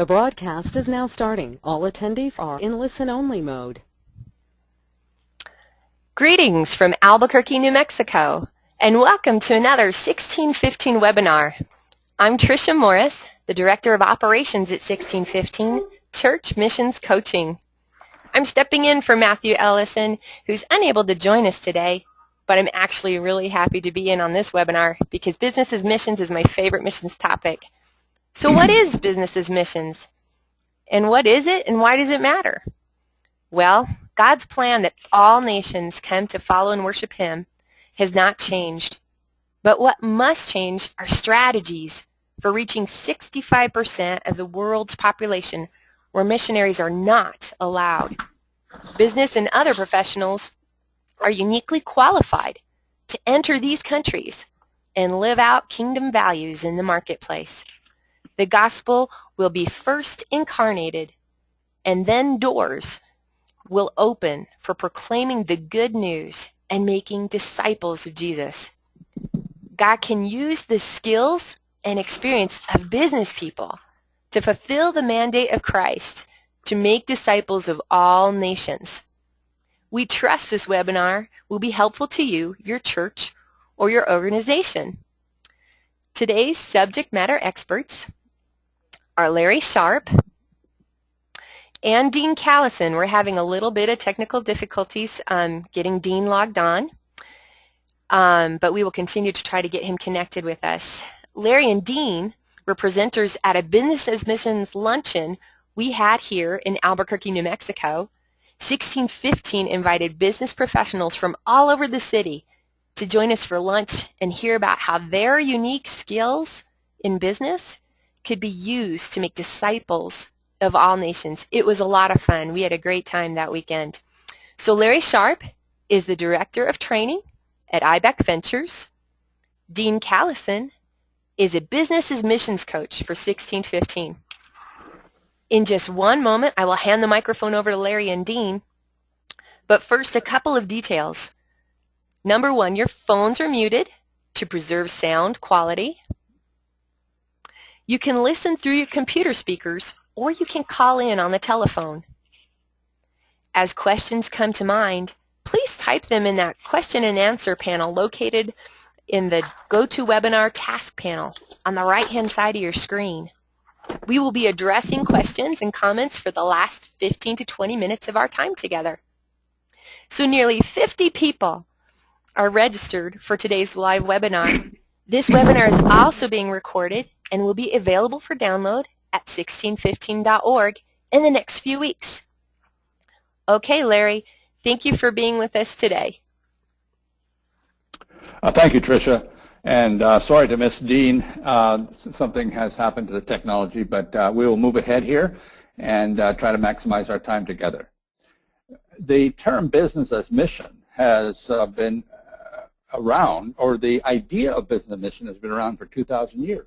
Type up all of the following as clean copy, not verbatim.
The broadcast is now starting. All attendees are in listen-only mode. Greetings from Albuquerque, New Mexico, and welcome to another 1615 webinar. I'm Tricia Morris, the Director of Operations at 1615 Church Missions Coaching. I'm stepping in for Matthew Ellison, who's unable to join us today, but I'm actually really happy to be in on this webinar because business as missions is my favorite missions topic. So what is business as missions? And what is it and why does it matter? Well, God's plan that all nations come to follow and worship Him has not changed. But what must change are strategies for reaching 65% of the world's population where missionaries are not allowed. Business and other professionals are uniquely qualified to enter these countries and live out kingdom values in the marketplace. The gospel will be first incarnated, and then doors will open for proclaiming the good news and making disciples of Jesus. God can use the skills and experience of business people to fulfill the mandate of Christ to make disciples of all nations. We trust this webinar will be helpful to you, your church, or your organization. Today's subject matter experts are Larry Sharp and Dean Callison. We're having a little bit of technical difficulties getting Dean logged on, but we will continue to try to get him connected with us. Larry and Dean were presenters at a Business as Missions luncheon we had here in Albuquerque, New Mexico. 1615 invited business professionals from all over the city to join us for lunch and hear about how their unique skills in business could be used to make disciples of all nations. It was a lot of fun. We had a great time that weekend. So Larry Sharp is the Director of Training at IBEC Ventures. Dean Callison is a Business as Missions coach for 1615. In just one moment, I will hand the microphone over to Larry and Dean. But first, a couple of details. Number one, your phones are muted to preserve sound quality. You can listen through your computer speakers, or you can call in on the telephone. As questions come to mind, please type them in that question and answer panel located in the GoToWebinar task panel on the right-hand side of your screen. We will be addressing questions and comments for the last 15 to 20 minutes of our time together. So nearly 50 people are registered for today's live webinar. This webinar is also being recorded and will be available for download at 1615.org in the next few weeks. Okay, Larry, thank you for being with us today. Thank you, Tricia. And sorry to miss Dean. Something has happened to the technology, but we will move ahead here and try to maximize our time together. The term business as mission has been around, or the idea of business as mission has been around for 2,000 years.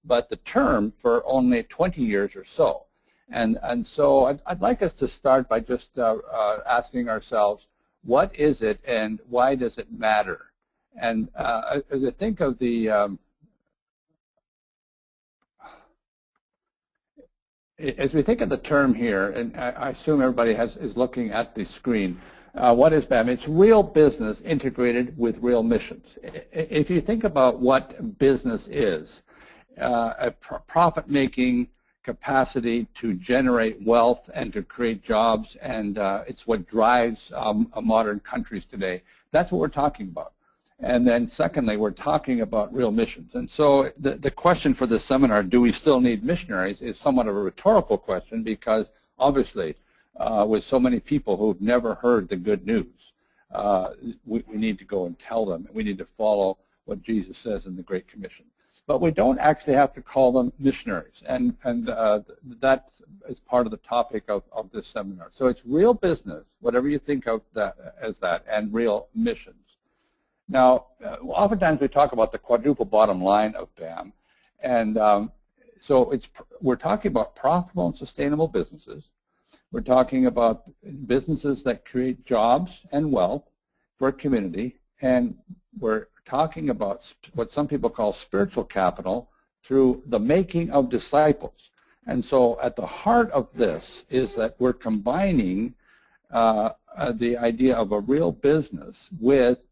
But the term for only 20 years or so. And so I'd like us to start by just asking ourselves, what is it and why does it matter? And as I think of the, as we think of the term here, and I assume everybody is looking at the screen, what is BAM? It's real business integrated with real missions. If you think about what business is, a profit-making capacity to generate wealth and to create jobs, and it's what drives modern countries today. That's what we're talking about. And then secondly, we're talking about real missions. And so the question for this seminar, do we still need missionaries, is somewhat of a rhetorical question because obviously with so many people who've never heard the good news, we need to go and tell them. We need to follow what Jesus says in the Great Commission. But we don't actually have to call them missionaries, and that is part of the topic of this seminar. So it's real business, whatever you think of that as that, and real missions. Now, oftentimes we talk about the quadruple bottom line of BAM, and so we're talking about profitable and sustainable businesses. We're talking about businesses that create jobs and wealth for a community, and we're talking about what some people call spiritual capital through the making of disciples. And so at the heart of this is that we're combining the idea of a real business with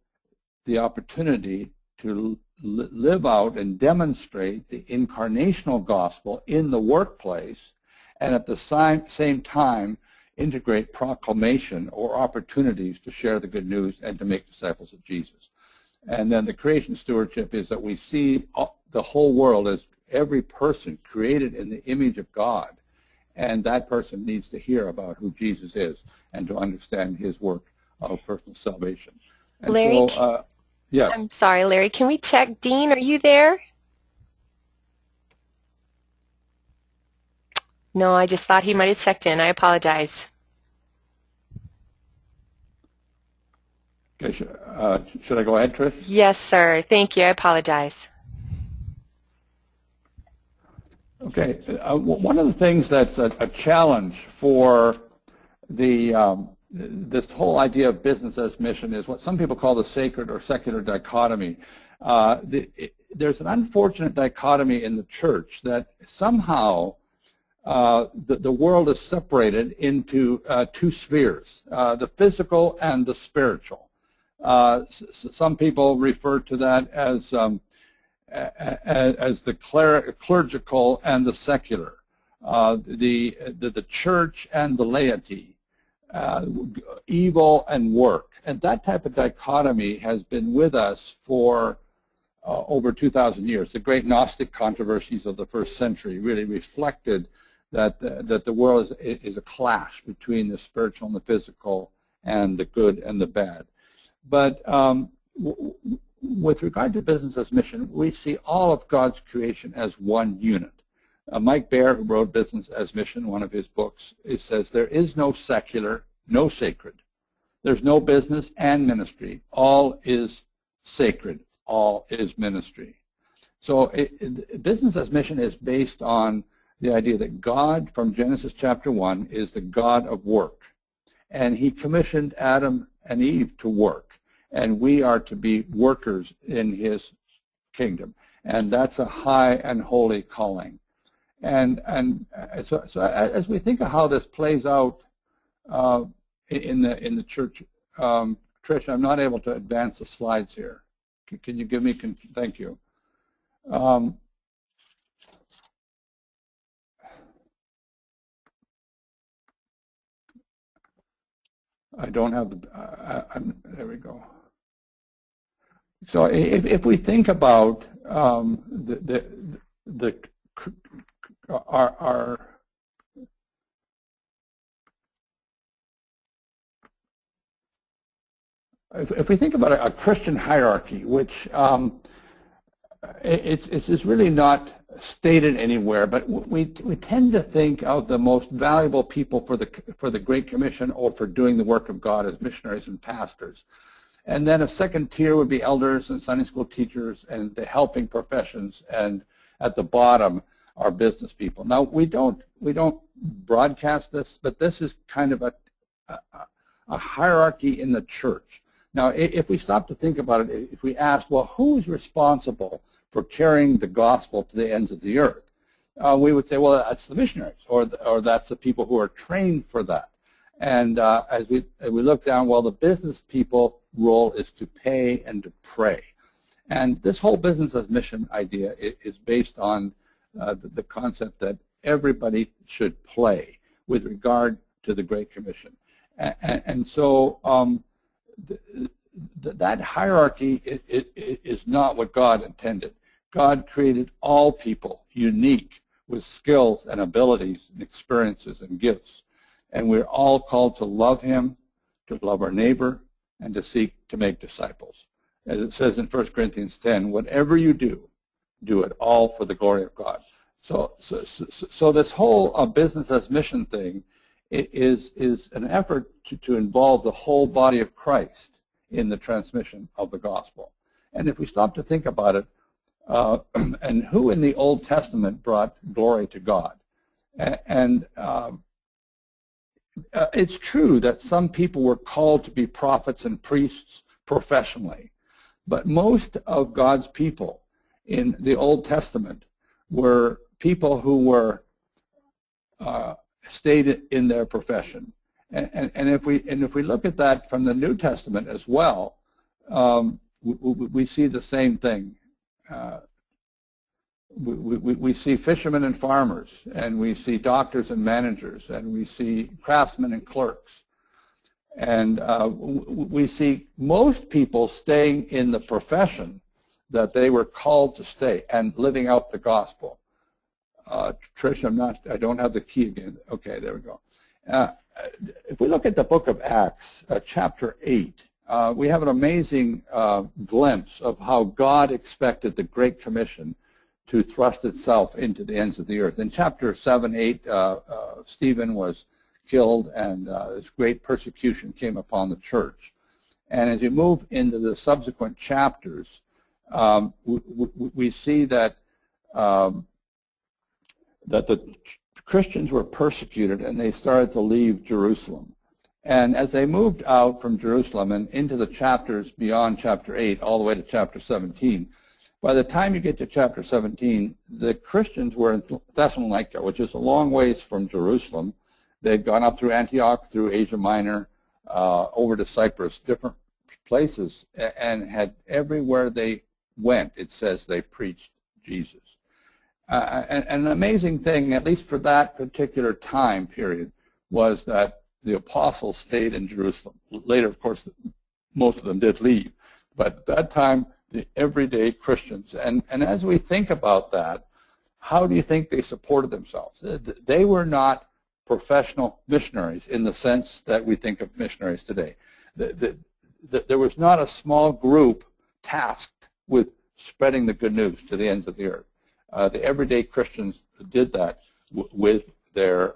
the opportunity to live out and demonstrate the incarnational gospel in the workplace, and at the same time integrate proclamation or opportunities to share the good news and to make disciples of Jesus. And then the creation stewardship is that we see the whole world as every person created in the image of God, and that person needs to hear about who Jesus is and to understand his work of personal salvation. And Larry, so, yes. I'm sorry, Larry. Can we check? Dean, are you there? No, I just thought he might have checked in. I apologize. Okay, should I go ahead, Trish? Yes, sir. Thank you. I apologize. Okay, one of the things that's a challenge for this whole idea of business as mission is what some people call the sacred or secular dichotomy. There's an unfortunate dichotomy in the church that somehow the world is separated into two spheres, the physical and the spiritual. Some people refer to that as the clerical and the secular, the church and the laity, evil and work. And that type of dichotomy has been with us for over 2,000 years. The great Gnostic controversies of the first century really reflected that the world is a clash between the spiritual and the physical and the good and the bad. But with regard to business as mission, we see all of God's creation as one unit. Mike Baer, who wrote Business as Mission, one of his books, it says, there is no secular, no sacred. There's no business and ministry. All is sacred. All is ministry. So business as mission is based on the idea that God, from Genesis chapter 1, is the God of work. And he commissioned Adam and Eve to work. And we are to be workers in his kingdom. And that's a high and holy calling. And so as we think of how this plays out in the church, Trish, I'm not able to advance the slides here. Can you give me, thank you. I don't have the, there we go. So if we think about our if we think about a Christian hierarchy, which it's really not stated anywhere, but we tend to think of the most valuable people for the Great Commission or for doing the work of God as missionaries and pastors. And then a second tier would be elders and Sunday school teachers and the helping professions, and at the bottom are business people. Now we don't broadcast this, but this is kind of a hierarchy in the church. Now if we stop to think about it, if we ask, well, who's responsible for carrying the gospel to the ends of the earth? We would say, well, that's the missionaries, or that's the people who are trained for that. And as we look down, well, the business people role is to pay and to pray. And this whole business as mission idea is based on the concept that everybody should play with regard to the Great Commission. And so that hierarchy is not what God intended. God created all people unique with skills and abilities and experiences and gifts. And we're all called to love him, to love our neighbor, and to seek to make disciples. As it says in 1 Corinthians 10, whatever you do, do it all for the glory of God. So this whole business as mission thing is an effort to involve the whole body of Christ in the transmission of the gospel. And if we stop to think about it, and who in the Old Testament brought glory to God? And it's true that some people were called to be prophets and priests professionally, but most of God's people in the Old Testament were people who were stayed in their profession. And if we look at that from the New Testament as well, we see the same thing. We see fishermen and farmers, and we see doctors and managers, and we see craftsmen and clerks. And we see most people staying in the profession that they were called to stay and living out the gospel. Trish, I don't have the key again. Okay, there we go. If we look at the book of Acts, chapter 8, we have an amazing glimpse of how God expected the Great Commission to thrust itself into the ends of the earth. In chapter 7, 8, Stephen was killed, and this great persecution came upon the church. And as you move into the subsequent chapters, we see that that the Christians were persecuted, and they started to leave Jerusalem. And as they moved out from Jerusalem and into the chapters beyond chapter 8, all the way to chapter 17, by the time you get to chapter 17, the Christians were in Thessalonica, which is a long ways from Jerusalem. They'd gone up through Antioch, through Asia Minor, over to Cyprus, different places, and had everywhere they went, it says they preached Jesus. And an amazing thing, at least for that particular time period, was that the apostles stayed in Jerusalem. Later, of course, most of them did leave. But at that time, the everyday Christians. And as we think about that, how do you think they supported themselves? They were not professional missionaries in the sense that we think of missionaries today. There was not a small group tasked with spreading the good news to the ends of the earth. The everyday Christians did that with their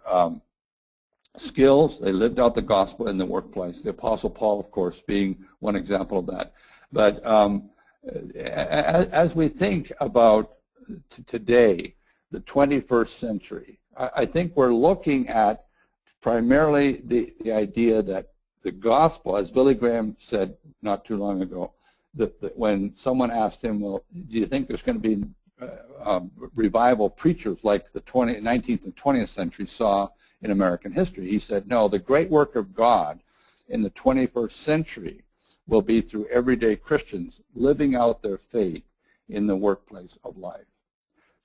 skills. They lived out the gospel in the workplace. The Apostle Paul, of course, being one example of that. But as we think about today, the 21st century, I think we're looking at primarily the idea that the gospel, as Billy Graham said not too long ago, that when someone asked him, well, do you think there's going to be revival preachers like the 19th and 20th century saw in American history? He said, no, the great work of God in the 21st century will be through everyday Christians living out their faith in the workplace of life.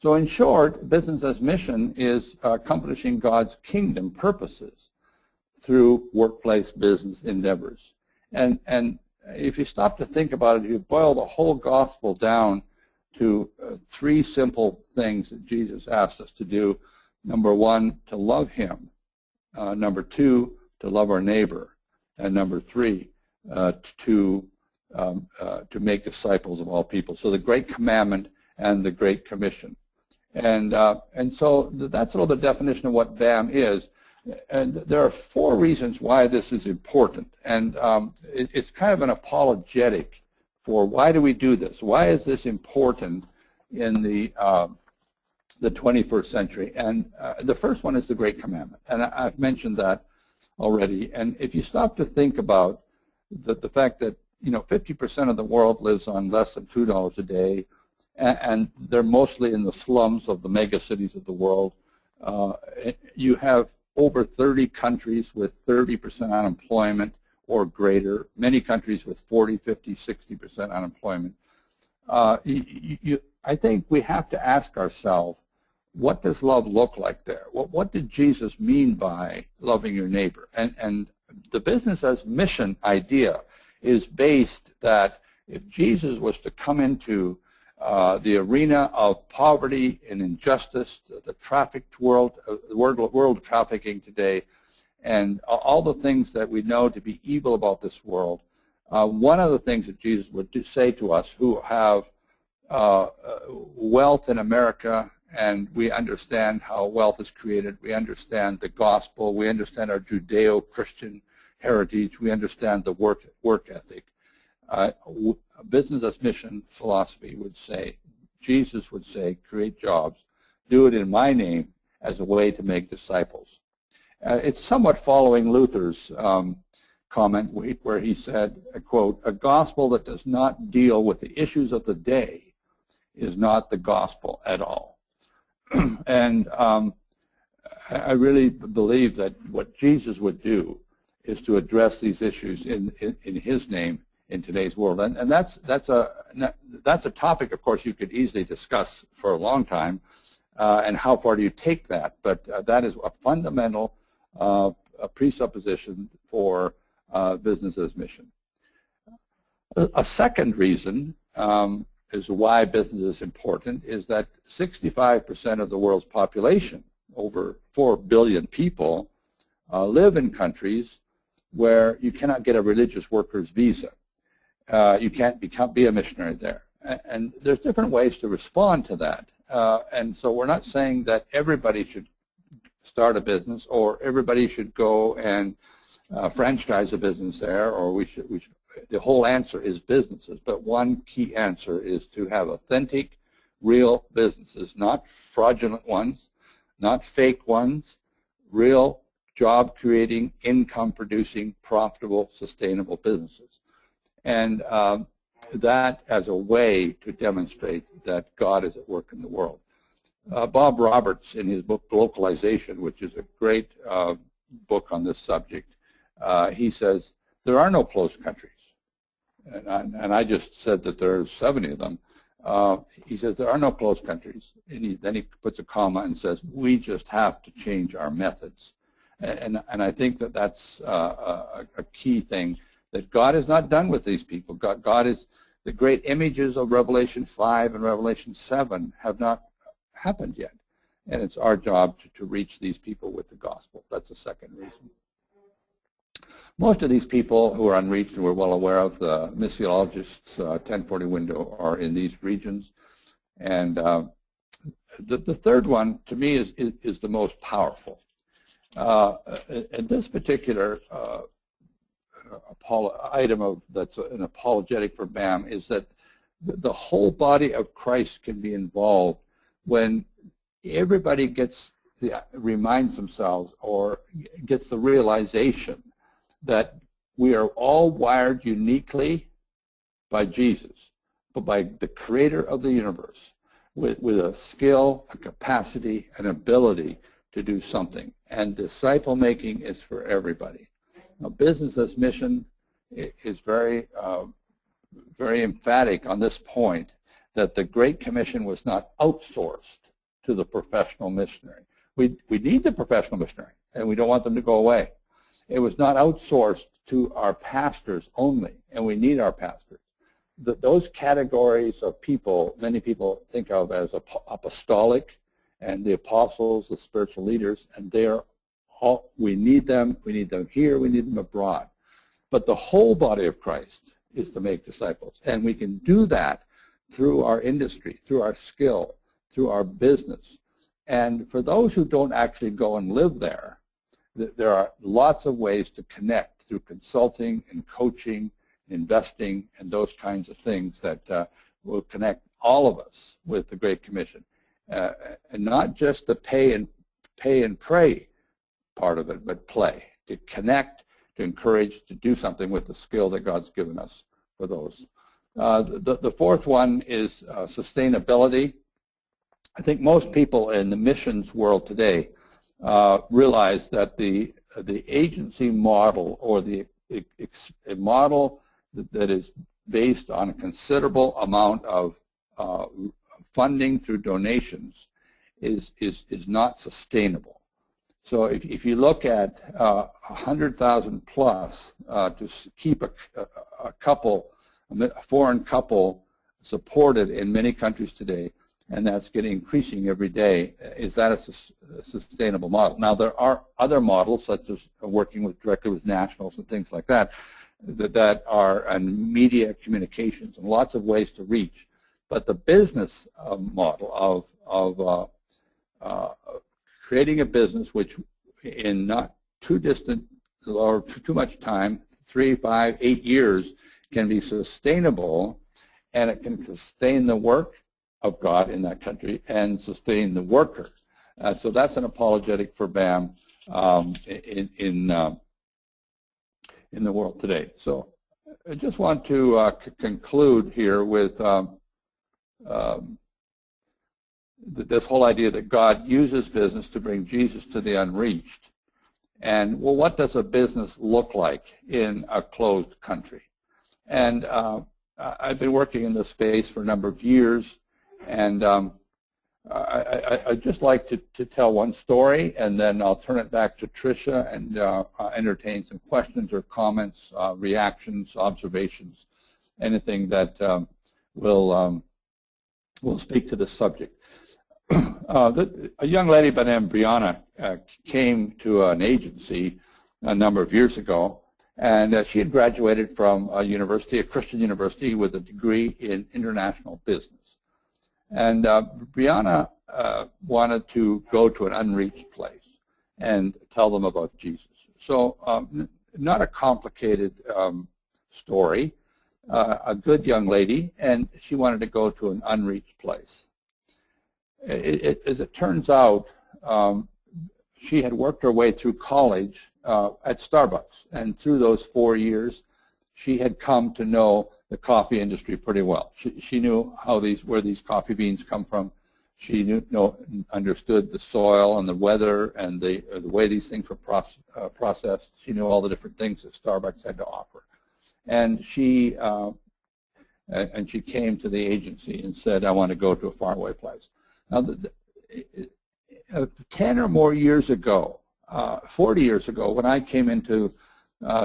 So in short, business as mission is accomplishing God's kingdom purposes through workplace business endeavors. And if you stop to think about it, you boil the whole gospel down to three simple things that Jesus asked us to do. Number one, to love him. Number two, to love our neighbor. And number three, to make disciples of all people. So the Great Commandment and the Great Commission. And so that's a little bit definition of what BAM is. And there are four reasons why this is important. And it's kind of an apologetic for why do we do this? Why is this important in the 21st century? And the first one is the Great Commandment. And I've mentioned that already. And if you stop to think about the fact that 50% of the world lives on less than $2 a day, and they're mostly in the slums of the mega cities of the world. You have over 30 countries with 30% unemployment or greater, many countries with 40, 50, 60% unemployment. I think we have to ask ourselves, what does love look like there? What did Jesus mean by loving your neighbor? And the business as mission idea is based that if Jesus was to come into the arena of poverty and injustice, the trafficked world, the world of trafficking today, and all the things that we know to be evil about this world, one of the things that Jesus would say to us who have wealth in America, and we understand how wealth is created, we understand the gospel, we understand our Judeo-Christian heritage, we understand the work ethic. Business as mission philosophy would say, Jesus would say, create jobs, do it in my name as a way to make disciples. It's somewhat following Luther's comment where he said, I quote, a gospel that does not deal with the issues of the day is not the gospel at all. And I really believe that what Jesus would do is to address these issues in his name in today's world. And that's a topic, of course, you could easily discuss for a long time, and how far do you take that? But that is a fundamental a presupposition for business as mission. A second reason is why business is important is that 65% of the world's population, over 4 billion people, live in countries where you cannot get a religious worker's visa. You can't be a missionary there. And there's different ways to respond to that. And so we're not saying that everybody should start a business or everybody should go and franchise a business there, or we should the whole answer is businesses. But one key answer is to have authentic, real businesses, not fraudulent ones, not fake ones, real job-creating, income-producing, profitable, sustainable businesses. And that as a way to demonstrate that God is at work in the world. Bob Roberts, in his book Localization, which is a great book on this subject, he says, there are no closed countries. And I just said that there are 70 of them. He says there are no closed countries. And then he puts a comma and says, we just have to change our methods. And I think that that's a key thing, that God is not done with these people. God is, the great images of Revelation 5 and Revelation 7 have not happened yet. And it's our job to reach these people with the gospel. That's a second reason. Most of these people who are unreached, and we're well aware of, the missiologists' 1040 window, are in these regions. And the third one, to me, is the most powerful. And this particular item that's an apologetic for BAM is that the whole body of Christ can be involved when everybody reminds themselves or gets the realization that we are all wired uniquely by Jesus, but by the creator of the universe, with a skill, a capacity, an ability to do something. And disciple making is for everybody. Now, business as mission is very, very emphatic on this point, that the Great Commission was not outsourced to the professional missionary. We need the professional missionary, and we don't want them to go away. It was not outsourced to our pastors only, and we need our pastors. Those categories of people, many people think of as apostolic, and the apostles, the spiritual leaders, and they are all, we need them here, we need them abroad. But the whole body of Christ is to make disciples, and we can do that through our industry, through our skill, through our business. And for those who don't actually go and live there, there are lots of ways to connect through consulting and coaching, investing, and those kinds of things that will connect all of us with the Great Commission. And not just the pay and pray part of it, but play, to connect, to encourage, to do something with the skill that God's given us for those. The fourth one is sustainability. I think most people in the missions world today realize that the agency model, or a model that is based on a considerable amount of funding through donations is not sustainable. So if you look at 100,000 plus to keep a foreign couple supported in many countries today, and that's getting increasing every day, is that a sustainable model? Now, there are other models, such as working directly with nationals and things like that, that are in media communications and lots of ways to reach. But the business model of creating a business which in not too distant or too much time, 3, 5, 8 years, can be sustainable, and it can sustain the work of God in that country and sustain the worker. So that's an apologetic for BAM in the world today. So I just want to conclude here with this whole idea that God uses business to bring Jesus to the unreached. And, well, what does a business look like in a closed country? And I've been working in this space for a number of years, and I'd just like to tell one story, and then I'll turn it back to Tricia and entertain some questions or comments, reactions, observations, anything that will speak to the subject. A young lady by the name of Brianna came to an agency a number of years ago, and she had graduated from a university, a Christian university, with a degree in international business. And Brianna wanted to go to an unreached place and tell them about Jesus. So not a complicated story, a good young lady, and she wanted to go to an unreached place. As it turns out, she had worked her way through college at Starbucks, and through those 4 years, she had come to know the coffee industry pretty well. She knew where these coffee beans come from. She understood the soil and the weather and the way these things were processed. She knew all the different things that Starbucks had to offer, and she came to the agency and said, "I want to go to a faraway place." Now, 10 or more years ago, 40 years ago, when I came into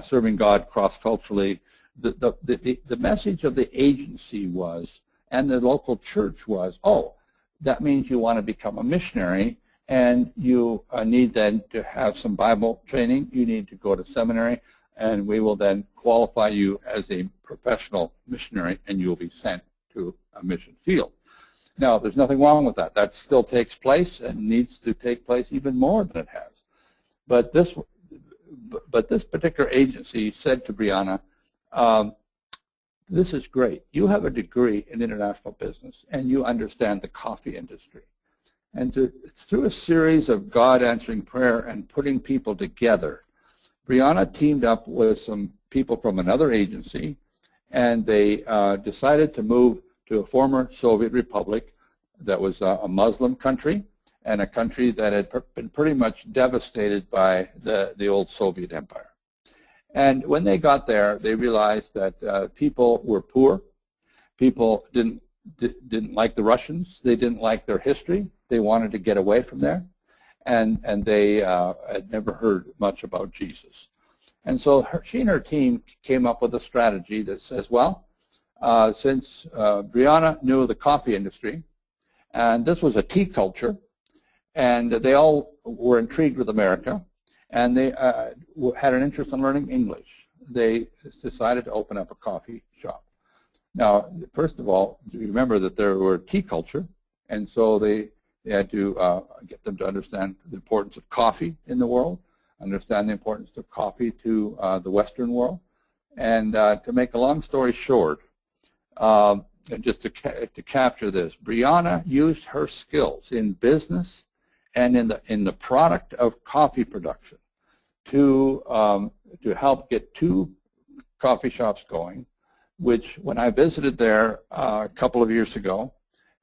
serving God cross-culturally, the message of the agency was, and the local church was, oh, that means you want to become a missionary, and you need then to have some Bible training, you need to go to seminary, and we will then qualify you as a professional missionary, and you will be sent to a mission field. Now, there's nothing wrong with that. That still takes place and needs to take place even more than it has. But this particular agency said to Brianna, this is great. You have a degree in international business, and you understand the coffee industry. And through a series of God answering prayer and putting people together, Brianna teamed up with some people from another agency, and they decided to move to a former Soviet republic that was a Muslim country, and a country that had been pretty much devastated by the old Soviet empire. And when they got there, they realized that people were poor. People didn't like the Russians. They didn't like their history. They wanted to get away from there, and they had never heard much about Jesus. And so she and her team came up with a strategy that says, well, since Brianna knew the coffee industry, and this was a tea culture, and they all were intrigued with America, and they had an interest in learning English, they decided to open up a coffee shop. Now, first of all, remember that there were tea culture, and so they had to get them to understand the importance of coffee in the world, understand the importance of coffee to the Western world. And to make a long story short, and just to capture this, Brianna used her skills in business and in the product of coffee production to help get 2 coffee shops going, which when I visited there a couple of years ago,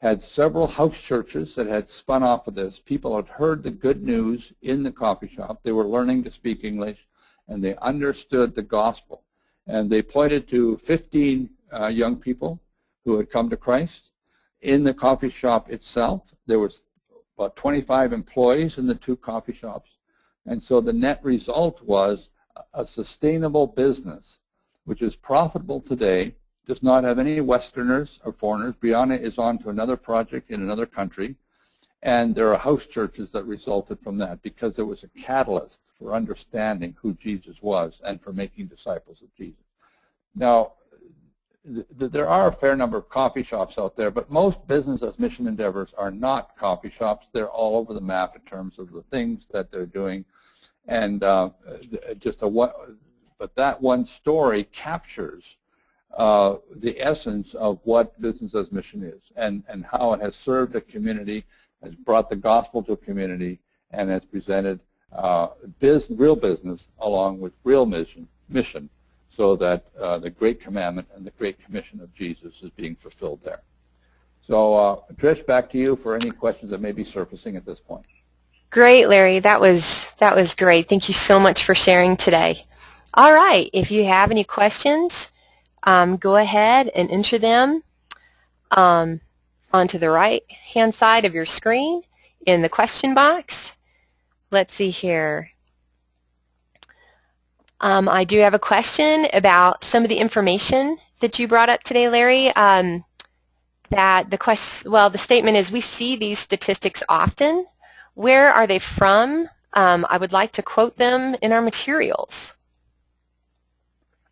had several house churches that had spun off of this. People had heard the good news in the coffee shop. They were learning to speak English, and they understood the gospel. And they pointed to 15 young people who had come to Christ. In the coffee shop itself, there was about 25 employees in the 2 coffee shops. And so the net result was a sustainable business, which is profitable today, does not have any Westerners or foreigners. Brianna is on to another project in another country, and there are house churches that resulted from that because it was a catalyst for understanding who Jesus was and for making disciples of Jesus. Now, there are a fair number of coffee shops out there, but most business as mission endeavors are not coffee shops. They're all over the map in terms of the things that they're doing, and but that one story captures the essence of what business as mission is, and how it has served a community, has brought the gospel to a community, and has presented real business along with real mission, so that the great commandment and the great commission of Jesus is being fulfilled there. So Trish, back to you for any questions that may be surfacing at this point. Great, Larry. That was great. Thank you so much for sharing today. All right. If you have any questions, go ahead and enter them onto the right-hand side of your screen in the question box. Let's see here. I do have a question about some of the information that you brought up today, Larry. The statement is, we see these statistics often. Where are they from? I would like to quote them in our materials.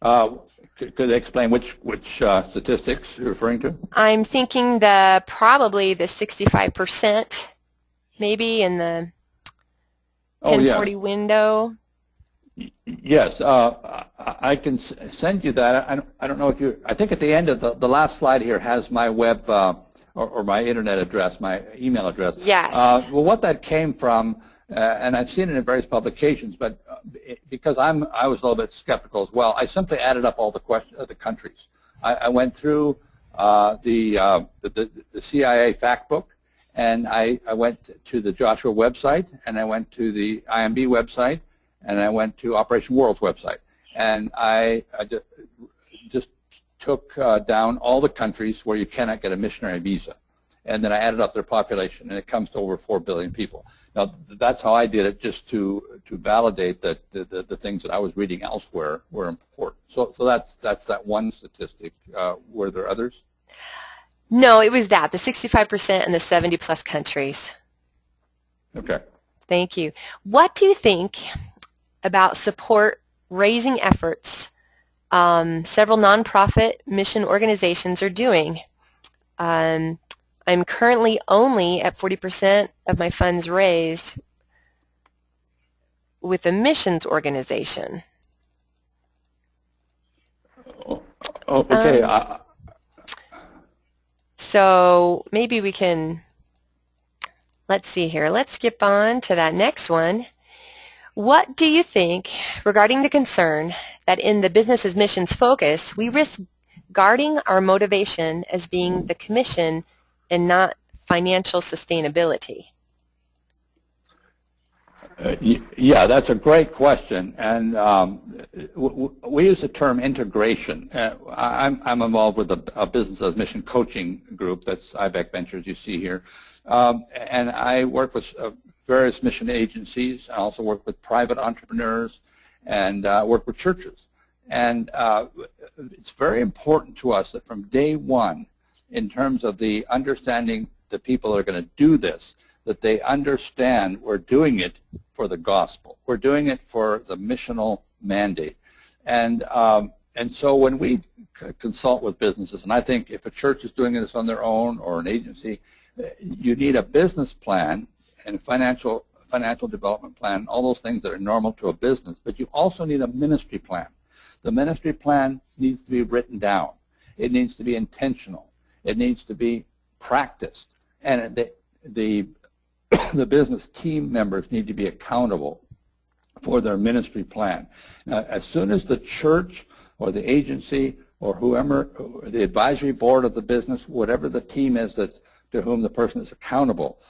Could they explain which statistics you're referring to? I'm thinking probably the 65%, maybe in the 1040 window. Yes, I can send you that. I don't know if you. I think at the end of the last slide here has my web or my internet address, my email address. Yes. Well, what that came from, and I've seen it in various publications, but because I was a little bit skeptical as well, I simply added up all the countries. I went through the CIA fact book, and I went to the Joshua website, and I went to the IMB website, and I went to Operation World's website, and I just took down all the countries where you cannot get a missionary visa, and then I added up their population, and it comes to over 4 billion people. Now, that's how I did it, just to validate that the things that I was reading elsewhere were important. So that's that one statistic. Were there others? No, it was the 65% and the 70-plus countries. Okay. Thank you. What do you think about support raising efforts several nonprofit mission organizations are doing? I'm currently only at 40% of my funds raised with a missions organization. Okay. So maybe we can, let's see here. Let's skip on to that next one. What do you think regarding the concern that in the business as missions focus, we risk guarding our motivation as being the commission and not financial sustainability? Yeah, that's a great question, and we use the term integration. I'm involved with a business as mission coaching group. That's IBEC Ventures you see here, and I work with various mission agencies. I also work with private entrepreneurs and work with churches. And it's very important to us that from day one, in terms of the understanding the people that are going to do this, that they understand we're doing it for the gospel. We're doing it for the missional mandate. And so when we consult with businesses, and I think if a church is doing this on their own or an agency, you need a business plan and a financial development plan, all those things that are normal to a business, but you also need a ministry plan. The ministry plan needs to be written down. It needs to be intentional. It needs to be practiced. And the business team members need to be accountable for their ministry plan. Now, as soon as the church or the agency or whoever, or the advisory board of the business, whatever the team is to whom the person is accountable,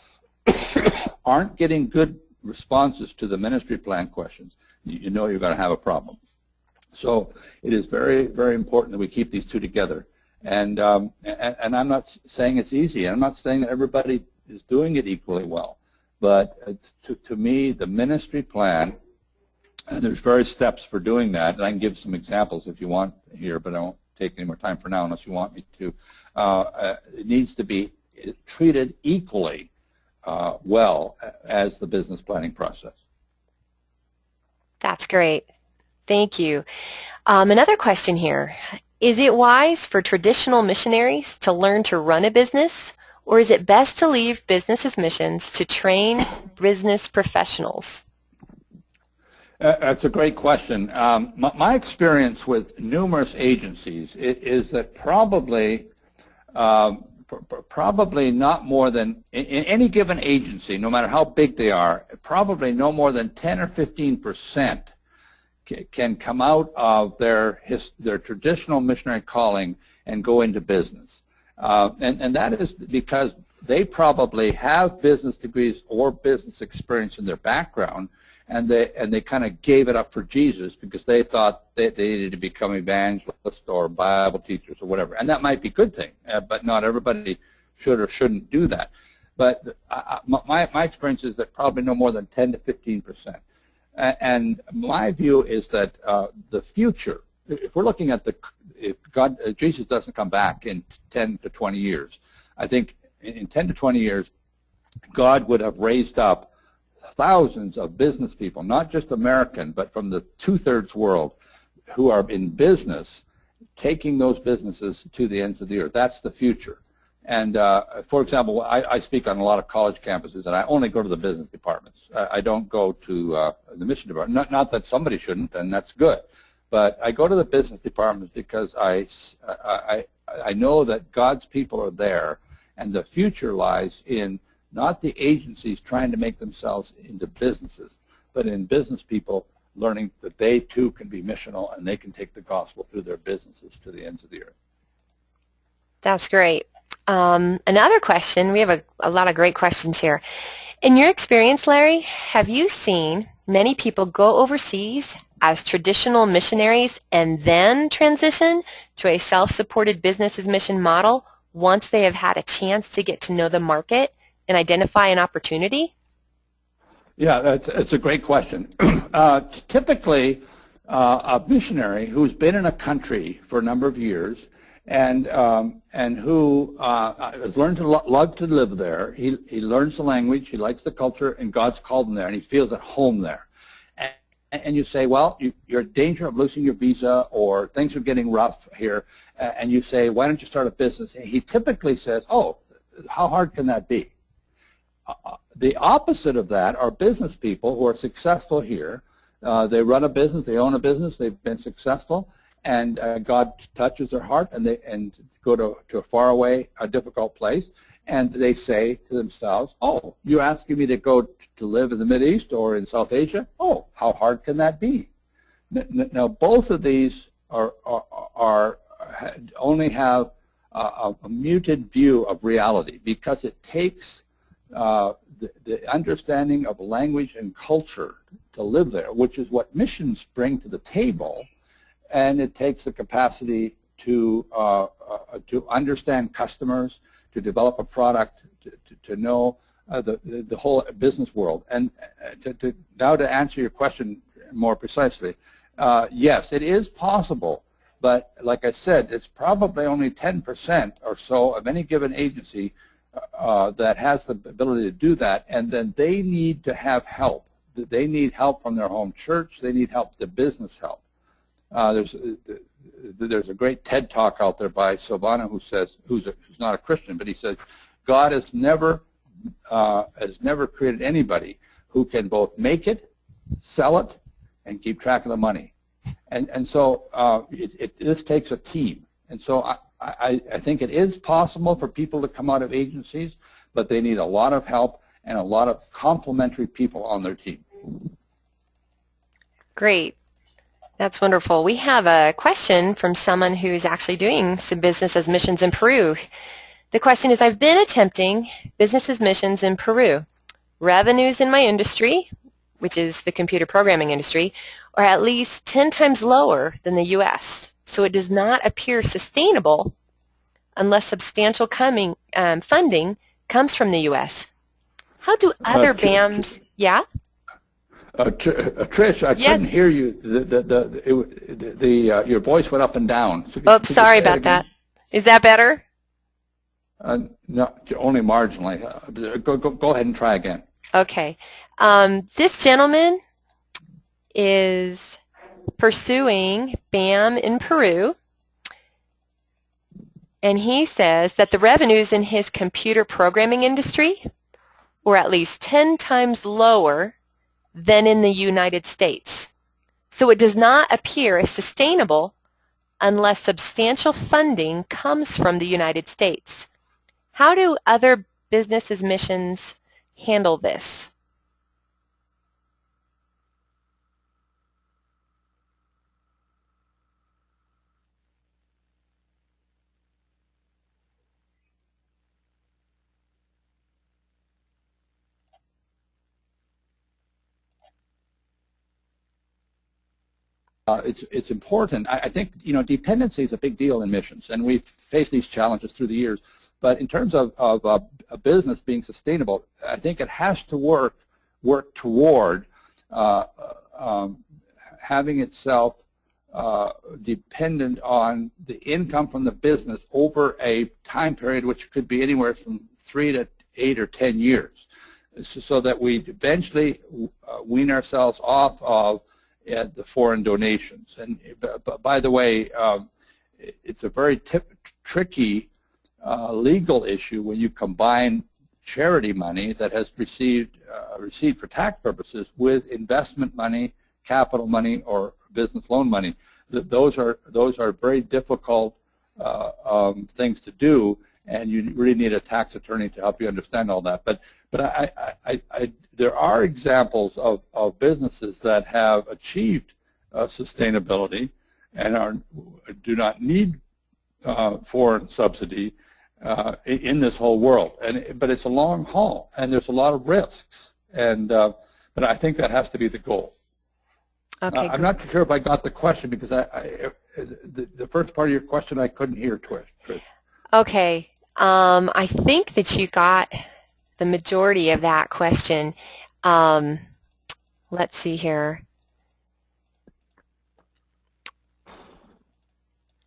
aren't getting good responses to the ministry plan questions, you know you're going to have a problem. So it is very, very important that we keep these two together. And I'm not saying it's easy. I'm not saying that everybody is doing it equally well. But to me, the ministry plan, and there's various steps for doing that, and I can give some examples if you want here, but I won't take any more time for now unless you want me to. It needs to be treated equally well as the business planning process. That's great. Thank you. Another question here. Is it wise for traditional missionaries to learn to run a business, or is it best to leave business as missions to trained business professionals? That's a great question. My experience with numerous agencies is that probably not more than, in any given agency, no matter how big they are, probably no more than 10 or 15% can come out of their traditional missionary calling and go into business. And that is because they probably have business degrees or business experience in their background, and they kind of gave it up for Jesus because they thought they needed to become evangelists or Bible teachers or whatever. And that might be a good thing, but not everybody should or shouldn't do that. But my experience is that probably no more than 10 to 15%. And my view is that the future, if we're looking at if Jesus doesn't come back in 10 to 20 years, I think in 10 to 20 years, God would have raised up thousands of business people, not just American, but from the two-thirds world, who are in business, taking those businesses to the ends of the earth. That's the future. And for example, I speak on a lot of college campuses, and I only go to the business departments. I don't go to the mission department. Not that somebody shouldn't, and that's good. But I go to the business departments because I know that God's people are there, and the future lies in not the agencies trying to make themselves into businesses, but in business people learning that they too can be missional and they can take the gospel through their businesses to the ends of the earth. That's great. Another question, we have a lot of great questions here. In your experience, Larry, have you seen many people go overseas as traditional missionaries and then transition to a self-supported business as mission model once they have had a chance to get to know the market and identify an opportunity? Yeah, it's a great question. Typically, a missionary who's been in a country for a number of years and who has learned to love to live there. He learns the language, he likes the culture, and God's called him there, and he feels at home there. And you say, well, you're in danger of losing your visa, or things are getting rough here, and you say, why don't you start a business? And he typically says, oh, how hard can that be? The opposite of that are business people who are successful here. They run a business, they own a business, they've been successful, and God touches their heart, and they go to a faraway, a difficult place, and they say to themselves, oh, you're asking me to go to live in the Mideast or in South Asia? Oh, how hard can that be? Now, both of these only have a muted view of reality, because it takes the understanding of language and culture to live there, which is what missions bring to the table, and it takes the capacity to understand customers, to develop a product, to know the whole business world. And now to answer your question more precisely, yes, it is possible, but like I said, it's probably only 10% or so of any given agency that has the ability to do that, and then they need to have help. They need help from their home church. They need help, the business help. There's a great TED talk out there by Silvana who's not a Christian, but he says, God has never created anybody who can both make it, sell it, and keep track of the money. And so this takes a team. And so I think it is possible for people to come out of agencies, but they need a lot of help and a lot of complementary people on their team. Great. That's wonderful. We have a question from someone who's actually doing some business as missions in Peru. The question is, I've been attempting business as missions in Peru. Revenues in my industry, which is the computer programming industry, are at least 10 times lower than the U.S., so it does not appear sustainable unless substantial funding comes from the U.S. How do other BAMs... Yeah? Trish, I Yes. couldn't hear you. Your voice went up and down. So Oops, sorry about that. Is that better? No, only marginally. Go ahead and try again. Okay. This gentleman is pursuing BAM in Peru, and he says that the revenues in his computer programming industry were at least 10 times lower than in the United States. So it does not appear as sustainable unless substantial funding comes from the United States. How do other businesses' missions handle this? it's important. I think, you know, dependency is a big deal in missions, and we've faced these challenges through the years. But in terms of a business being sustainable, I think it has to work toward having itself dependent on the income from the business over a time period which could be anywhere from 3 to 8 or 10 years, so that we eventually wean ourselves off of the foreign donations. And by the way, it's a very tricky legal issue when you combine charity money that has received for tax purposes with investment money, capital money, or business loan money. Those are very difficult things to do, and you really need a tax attorney to help you understand all that. But there are examples of businesses that have achieved sustainability and do not need foreign subsidy in this whole world. But it's a long haul, and there's a lot of risks. But I think that has to be the goal. Okay, I'm not sure if I got the question, because the first part of your question I couldn't hear, Trish. Okay, I think that you got the majority of that question. Let's see here.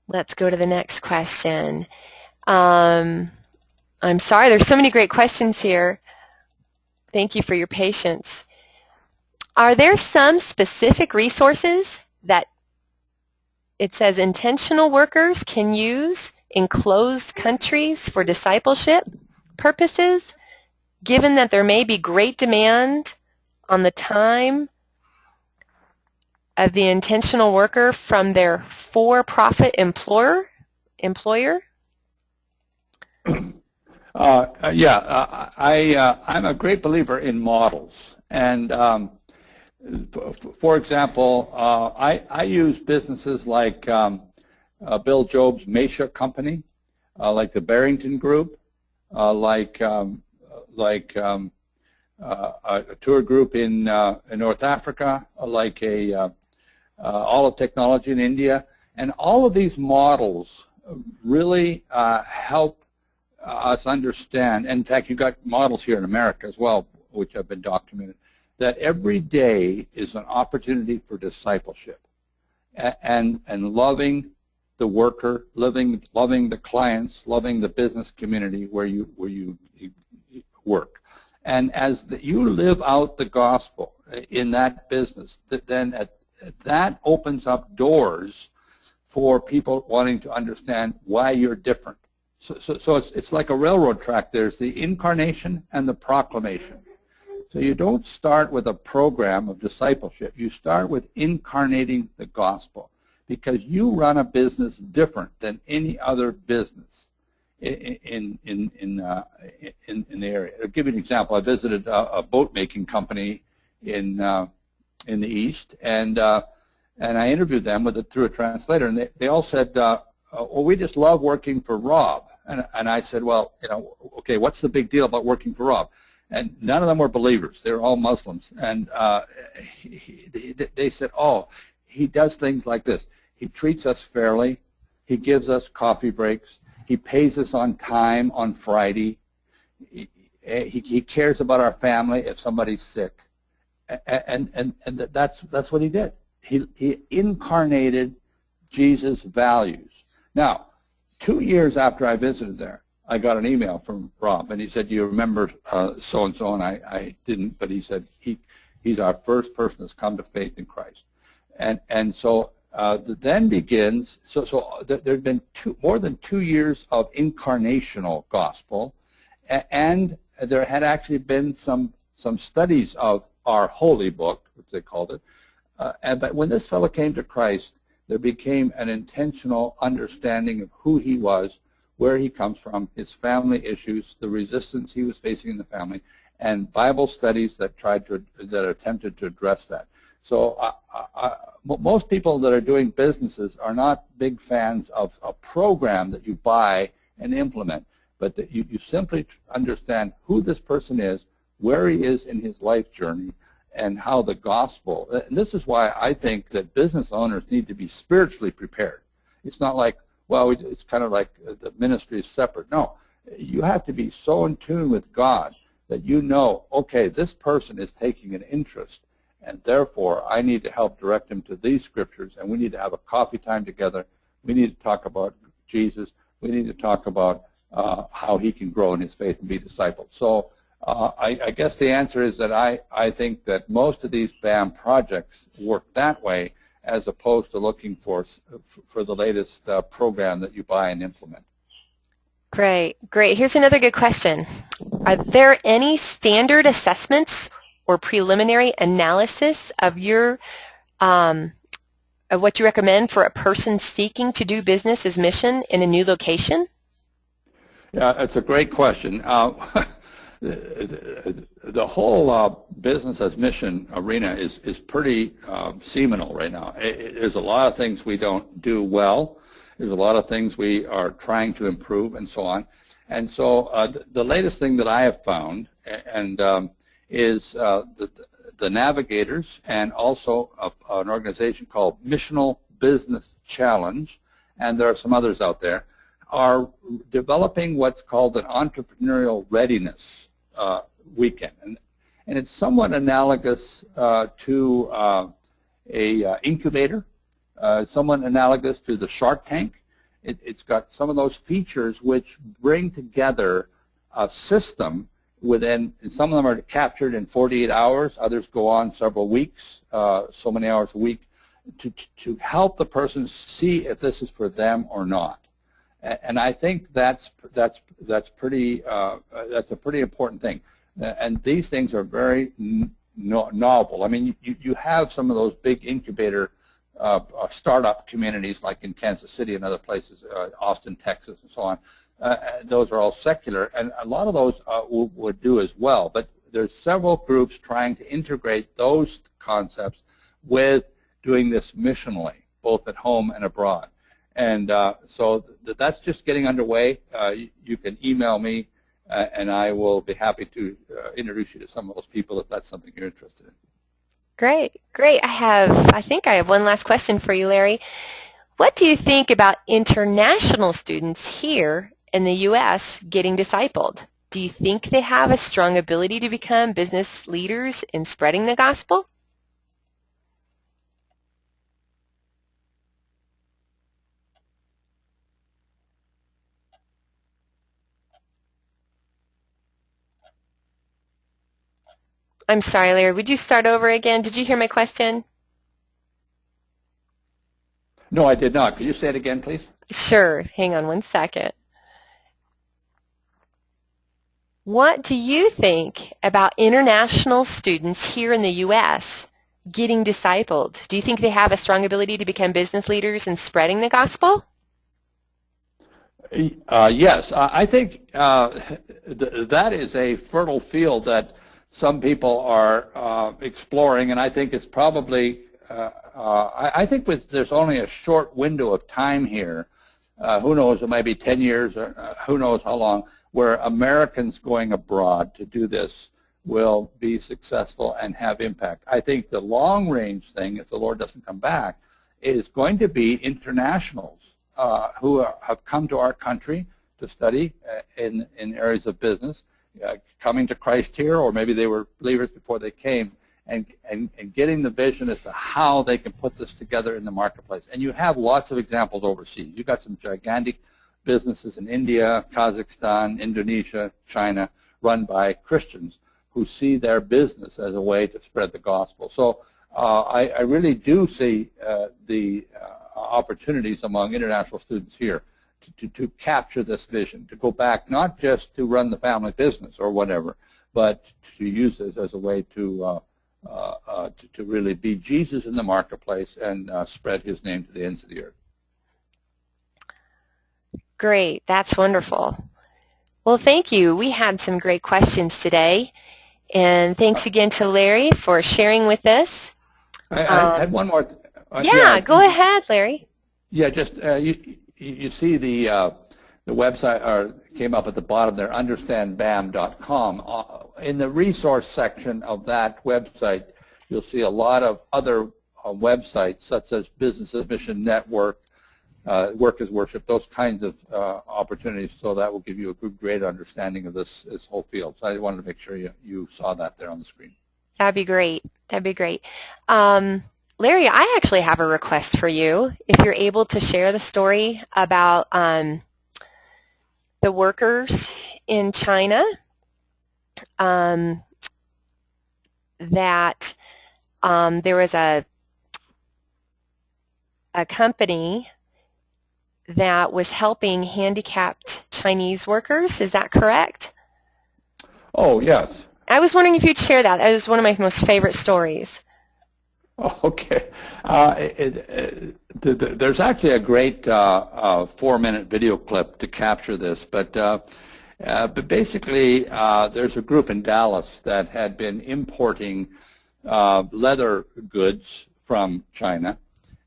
Let's go to the next question. I'm sorry, there's so many great questions here. Thank you for your patience. Are there some specific resources that it says intentional workers can use in closed countries for discipleship purposes, given that there may be great demand on the time of the intentional worker from their for-profit employer? I'm a great believer in models. And for example, I use businesses like Bill Job's Mesha Company, like the Barrington Group, like a tour group in North Africa, like all of technology in India. And all of these models really help us understand. And in fact, you've got models here in America as well, which have been documented, that every day is an opportunity for discipleship and loving the worker, loving the clients, loving the business community where you work. And as you live out the gospel in that business, then that opens up doors for people wanting to understand why you're different. So it's like a railroad track. There's the incarnation and the proclamation. So you don't start with a program of discipleship. You start with incarnating the gospel, because you run a business different than any other business in the area. I'll give you an example. I visited a boat making company in the East, and I interviewed them through a translator, and they all said, well, we just love working for Rob. And I said, well, okay, what's the big deal about working for Rob? And none of them were believers. They were all Muslims. And they said, oh, he does things like this. He treats us fairly. He gives us coffee breaks. He pays us on time on Friday. He cares about our family if somebody's sick. And that's what he did. He incarnated Jesus' values. Now, 2 years after I visited there, I got an email from Rob, and he said, you remember so-and-so, and I didn't, but he said he's our first person that's come to faith in Christ. And so then begins, so there had been more than 2 years of incarnational gospel, and there had actually been some studies of our holy book, which they called it, but when this fellow came to Christ, there became an intentional understanding of who he was, where he comes from, his family issues, the resistance he was facing in the family, and Bible studies that attempted to address that. So most people that are doing businesses are not big fans of a program that you buy and implement, but that you simply understand who this person is, where he is in his life journey, and how the gospel, and this is why I think that business owners need to be spiritually prepared. It's not like, well, it's kind of like the ministry is separate. No, you have to be so in tune with God that you know, okay, this person is taking an interest, and therefore I need to help direct him to these scriptures, and we need to have a coffee time together. We need to talk about Jesus. We need to talk about how he can grow in his faith and be discipled. So I guess the answer is that I think that most of these BAM projects work that way, as opposed to looking for the latest program that you buy and implement. Great, great. Here's another good question. Are there any standard assessments or preliminary analysis of your of what you recommend for a person seeking to do business as mission in a new location? Yeah, it's a great question. The whole business as mission arena is pretty seminal right now. There's a lot of things we don't do well. There's a lot of things we are trying to improve, and so on. And so the latest thing that I have found is the Navigators, and also an organization called Missional Business Challenge, and there are some others out there, are developing what's called an entrepreneurial readiness weekend. And it's somewhat analogous to a incubator, somewhat analogous to the Shark Tank. It's got some of those features which bring together a system within, and some of them are captured in 48 hours, others go on several weeks, so many hours a week, to help the person see if this is for them or not. And I think that's a pretty important thing. And these things are very novel. I mean, you have some of those big incubator startup communities like in Kansas City and other places, Austin, Texas, and so on. Those are all secular, and a lot of those would do as well. But there's several groups trying to integrate those concepts with doing this missionally, both at home and abroad. And so that's just getting underway. You can email me, and I will be happy to introduce you to some of those people if that's something you're interested in. Great, great. I think I have one last question for you, Larry. What do you think about international students here in the U.S. getting discipled? Do you think they have a strong ability to become business leaders in spreading the gospel? I'm sorry, Larry. Would you start over again? Did you hear my question? No, I did not. Could you say it again, please? Sure. Hang on one second. What do you think about international students here in the U.S. getting discipled? Do you think they have a strong ability to become business leaders in spreading the gospel? Yes. I think that is a fertile field that some people are exploring, and I think it's probably, I think there's only a short window of time here, who knows, it might be 10 years or who knows how long, where Americans going abroad to do this will be successful and have impact. I think the long-range thing, if the Lord doesn't come back, is going to be internationals who have come to our country to study in areas of business, coming to Christ here, or maybe they were believers before they came, and getting the vision as to how they can put this together in the marketplace. And you have lots of examples overseas. You've got some gigantic businesses in India, Kazakhstan, Indonesia, China, run by Christians who see their business as a way to spread the gospel. So I really do see the opportunities among international students here to capture this vision, to go back not just to run the family business or whatever, but to use this as a way to really be Jesus in the marketplace and spread his name to the ends of the earth. Great. That's wonderful. Well, thank you. We had some great questions today. And thanks again to Larry for sharing with us. I had one more. Go ahead, Larry. Yeah, just you see the website came up at the bottom there, understandbam.com. In the resource section of that website, you'll see a lot of other websites such as Business Mission Network, Work as Worship, those kinds of opportunities, so that will give you a great understanding of this whole field. So I wanted to make sure you saw that there on the screen. That'd be great. That'd be great. Larry, I actually have a request for you. If you're able to share the story about the workers in China that there was a company that was helping handicapped Chinese workers. Is that correct? Oh, yes. I was wondering if you'd share that. That was one of my most favorite stories. Oh, okay. There's actually a great 4-minute video clip to capture this, but basically there's a group in Dallas that had been importing leather goods from China,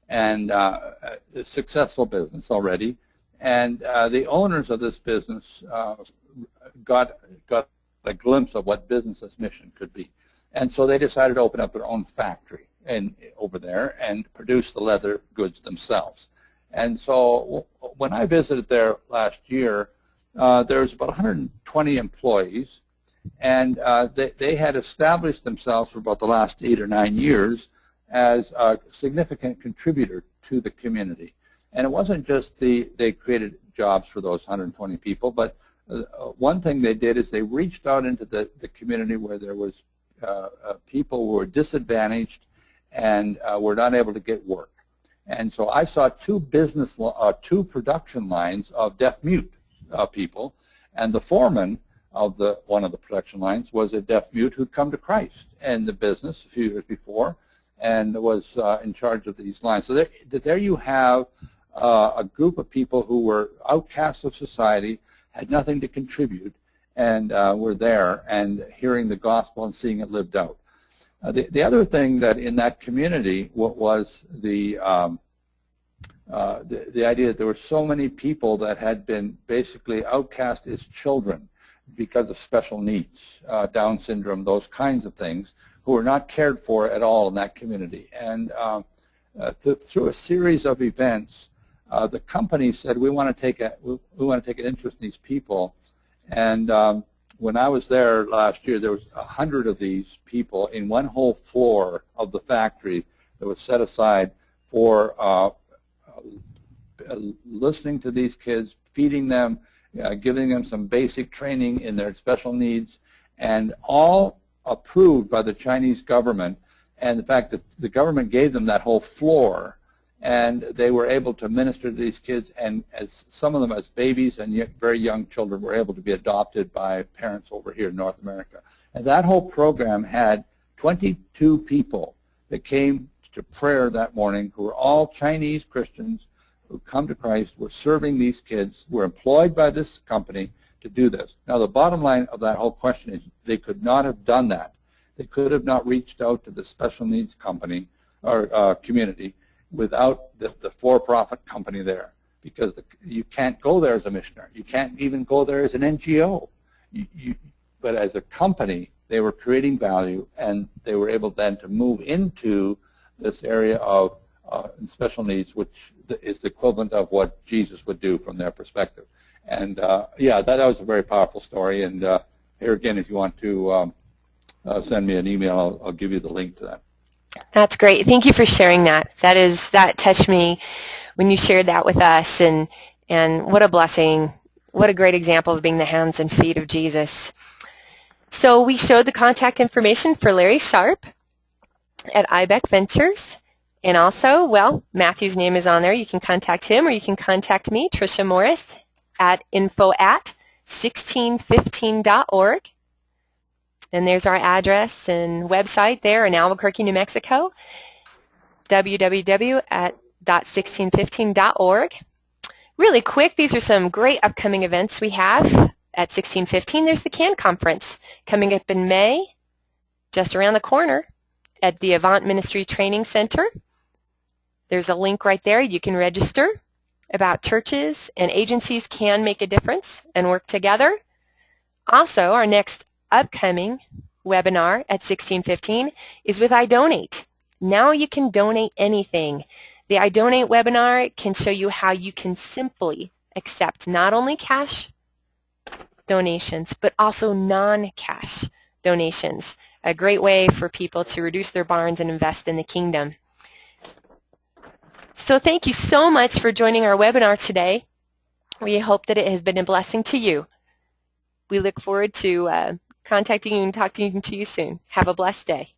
and a successful business already, and the owners of this business got a glimpse of what business's mission could be, and so they decided to open up their own factory over there and produce the leather goods themselves. And so when I visited there last year, there was about 120 employees, and they had established themselves for about the last 8 or 9 years as a significant contributor to the community. And it wasn't just they created jobs for those 120 people, but one thing they did is they reached out into the community where there was people who were disadvantaged and were not able to get work. And so I saw two production lines of deaf-mute people, and the foreman of one of the production lines was a deaf-mute who'd come to Christ in the business a few years before and was in charge of these lines. So there you have a group of people who were outcasts of society, had nothing to contribute, and were there and hearing the gospel and seeing it lived out. The other thing that in that community was the idea that there were so many people that had been basically outcast as children because of special needs, Down syndrome, those kinds of things, who were not cared for at all in that community. And through a series of events, the company said, we want to take an interest in these people. And when I was there last year, there was 100 of these people in one whole floor of the factory that was set aside for listening to these kids, feeding them, giving them some basic training in their special needs, and all approved by the Chinese government. And the fact that the government gave them that whole floor, and they were able to minister to these kids, and as some of them as babies and yet very young children were able to be adopted by parents over here in North America. And that whole program had 22 people that came to prayer that morning who were all Chinese Christians who come to Christ, were serving these kids, were employed by this company to do this. Now the bottom line of that whole question is they could not have done that. They could have not reached out to the special needs company or community without the for-profit company there, because you can't go there as a missionary. You can't even go there as an NGO. But as a company, they were creating value, and they were able then to move into this area of special needs, which is the equivalent of what Jesus would do from their perspective. And yeah, that was a very powerful story. And here again, if you want to send me an email, I'll give you the link to that. That's great. Thank you for sharing that. That touched me when you shared that with us, and what a blessing. What a great example of being the hands and feet of Jesus. So we showed the contact information for Larry Sharp at IBEC Ventures. And also, well, Matthew's name is on there. You can contact him, or you can contact me, Tricia Morris, at info@1615.org. And there's our address and website there in Albuquerque, New Mexico, www.1615.org. Really quick, these are some great upcoming events we have at 1615. There's the CAN conference coming up in May, just around the corner at the Avant Ministry Training Center. There's a link right there. You can register. About churches and agencies can make a difference and work together. Also, our next upcoming webinar at 16:15 is with iDonate. Now you can donate anything. The iDonate webinar can show you how you can simply accept not only cash donations, but also non-cash donations. A great way for people to reduce their barns and invest in the kingdom. So thank you so much for joining our webinar today. We hope that it has been a blessing to you. We look forward to contacting you and talking to you soon. Have a blessed day.